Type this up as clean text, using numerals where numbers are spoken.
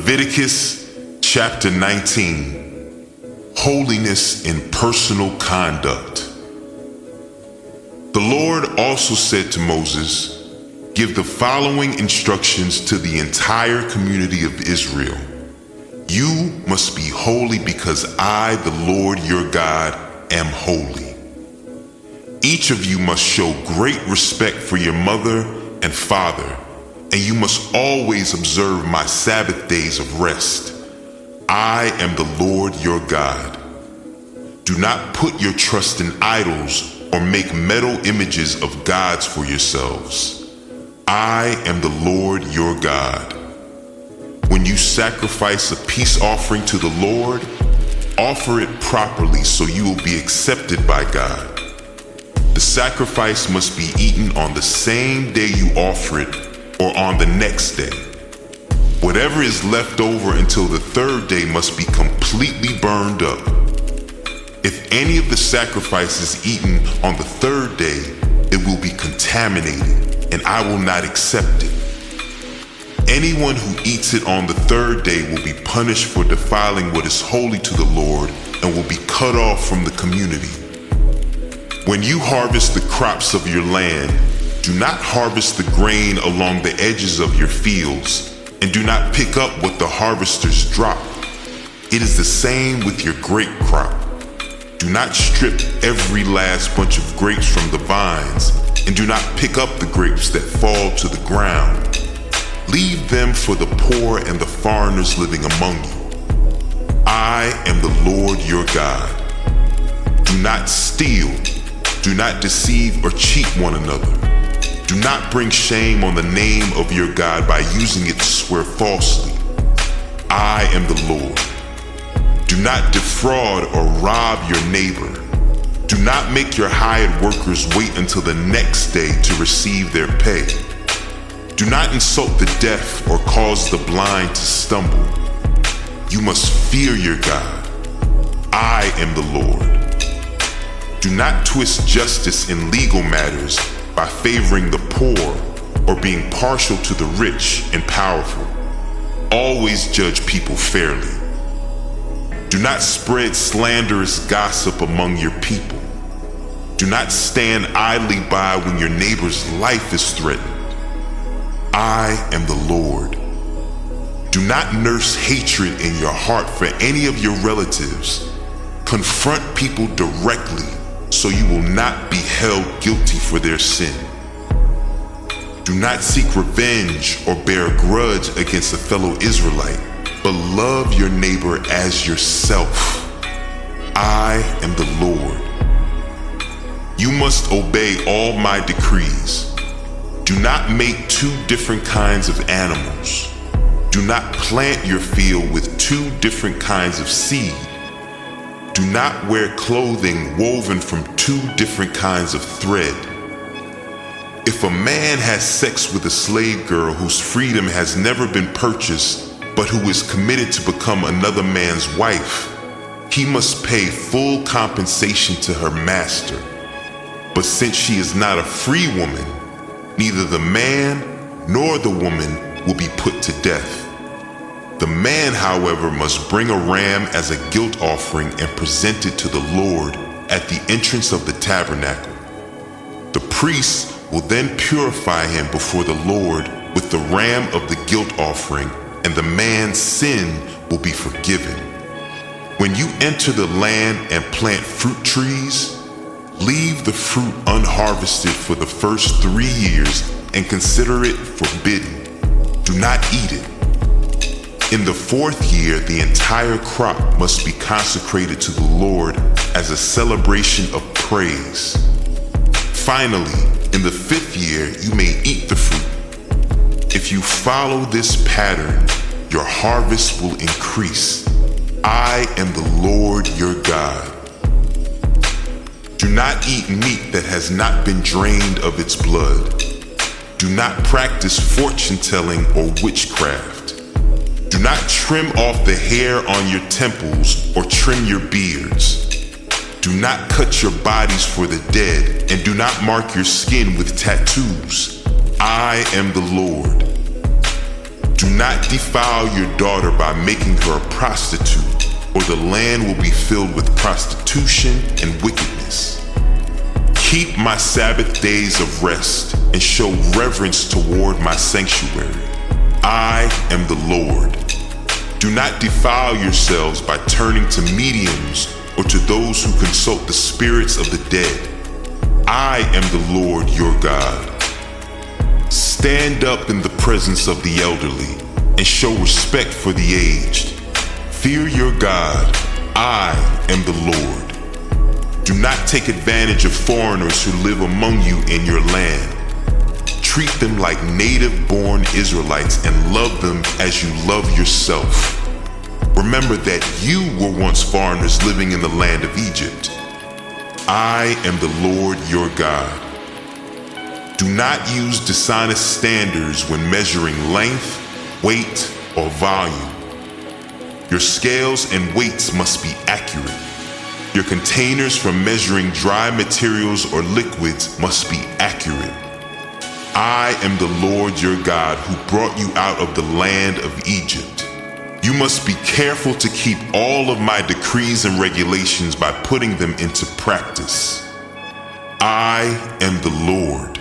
Leviticus chapter 19, Holiness in Personal Conduct. The Lord also said to Moses, "Give the following instructions to the entire community of Israel. You must be holy because I, the Lord your God, am holy. Each of you must show great respect for your mother and father, and you must always observe my Sabbath days of rest. I am the Lord your God. Do not put your trust in idols or make metal images of gods for yourselves. I am the Lord your God. When you sacrifice a peace offering to the Lord, offer it properly so you will be accepted by God. The sacrifice must be eaten on the same day you offer it or on the next day. Whatever is left over until the third day must be completely burned up. If any of the sacrifice is eaten on the third day, it will be contaminated, and I will not accept it. Anyone who eats it on the third day will be punished for defiling what is holy to the Lord and will be cut off from the community. When you harvest the crops of your land, do not harvest the grain along the edges of your fields, and do not pick up what the harvesters drop. It is the same with your grape crop. Do not strip every last bunch of grapes from the vines, and do not pick up the grapes that fall to the ground. Leave them for the poor and the foreigners living among you. I am the Lord your God. Do not steal. Do not deceive or cheat one another. Do not bring shame on the name of your God by using it to swear falsely. I am the Lord. Do not defraud or rob your neighbor. Do not make your hired workers wait until the next day to receive their pay. Do not insult the deaf or cause the blind to stumble. You must fear your God. I am the Lord. Do not twist justice in legal matters by favoring the poor or being partial to the rich and powerful. Always judge people fairly. Do not spread slanderous gossip among your people. Do not stand idly by when your neighbor's life is threatened. I am the Lord. Do not nurse hatred in your heart for any of your relatives. Confront people directly so you will not be held guilty for their sin. Do not seek revenge or bear a grudge against a fellow Israelite, but love your neighbor as yourself. I am the Lord. You must obey all my decrees. Do not make two different kinds of animals. Do not plant your field with two different kinds of seed. Do not wear clothing woven from two different kinds of thread. If a man has sex with a slave girl whose freedom has never been purchased, but who is committed to become another man's wife, he must pay full compensation to her master. But since she is not a free woman, neither the man nor the woman will be put to death. The man, however, must bring a ram as a guilt offering and present it to the Lord at the entrance of the tabernacle. The priest will then purify him before the Lord with the ram of the guilt offering, and the man's sin will be forgiven. When you enter the land and plant fruit trees, leave the fruit unharvested for the first 3 years and consider it forbidden. Do not eat it. In the 4th year, the entire crop must be consecrated to the Lord as a celebration of praise. Finally, in the 5th year, you may eat the fruit. If you follow this pattern, your harvest will increase. I am the Lord your God. Do not eat meat that has not been drained of its blood. Do not practice fortune-telling or witchcraft. Do not trim off the hair on your temples or trim your beards. Do not cut your bodies for the dead, and do not mark your skin with tattoos. I am the Lord. Do not defile your daughter by making her a prostitute, or the land will be filled with prostitution and wickedness. Keep my Sabbath days of rest and show reverence toward my sanctuary. I am the Lord. Do not defile yourselves by turning to mediums or to those who consult the spirits of the dead. I am the Lord your God. Stand up in the presence of the elderly and show respect for the aged. Fear your God. I am the Lord. Do not take advantage of foreigners who live among you in your land. Treat them like native-born Israelites and love them as you love yourself. Remember that you were once foreigners living in the land of Egypt. I am the Lord your God. Do not use dishonest standards when measuring length, weight, or volume. Your scales and weights must be accurate. Your containers for measuring dry materials or liquids must be accurate. I am the Lord your God who brought you out of the land of Egypt. You must be careful to keep all of my decrees and regulations by putting them into practice. I am the Lord.